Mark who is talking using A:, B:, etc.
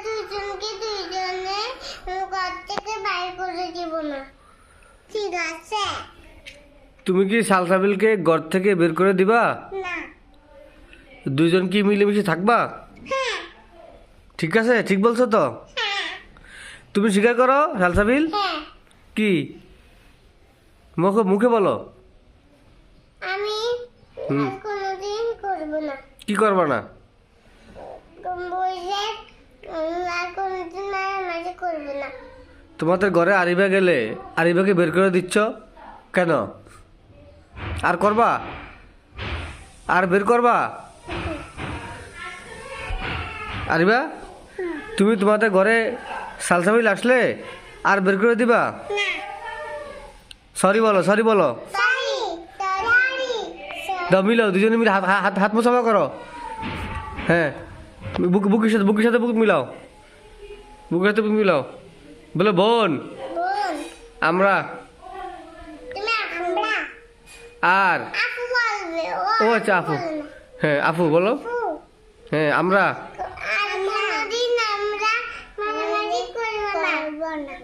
A: দুইজনকে দুইজনে ঘর থেকে বাইর করে দিব না, ঠিক আছে?
B: তুমি কি সালসাবিলকে ঘর থেকে বের করে দিবা?
A: না।
B: দুইজন কি মিলেমিশে থাকবা?
A: হ্যাঁ।
B: ঠিক আছে, ঠিক বলছো তো?
A: হ্যাঁ।
B: তুমি স্বীকার করো সালসাবিল?
A: হ্যাঁ।
B: কি মুখে মুখে বলো।
A: আমি
B: হুম।
A: আর কোনোদিন করব না।
B: কি করবা না?
A: বললে আর কোনোদিন মারামারি করব না।
B: তোমাদের ঘরে আরিবা গেলে আরিবাকে বের করে দিচ্ছ কেন? আর করবা? আর বের করবা? আরিবা, তুমি তোমাদের ঘরে সালসাবিল আসলে আর বের করে দিবা?
A: না।
B: সরি বলো, সরি বলো।
A: সরি। সরি।
B: দাও মিলাও, দুজনে মিলে হাত হাত হাত মোছাফা করো। হ্যাঁ, বুকের সাথে বুক মিলাও, বুকের সাথে বুক মিলাও। বলো বোন,
A: বোন।
B: আমরা।
A: তুমি আমরা।
B: আর
A: আপু বলবে।
B: ও আচ্ছা, আপু।
A: বলবে না।
B: হ্যাঁ আপু বলো।
A: আপু।
B: হ্যাঁ আমরা।
A: আর কোনোদিন আমরা মারামারি করব না।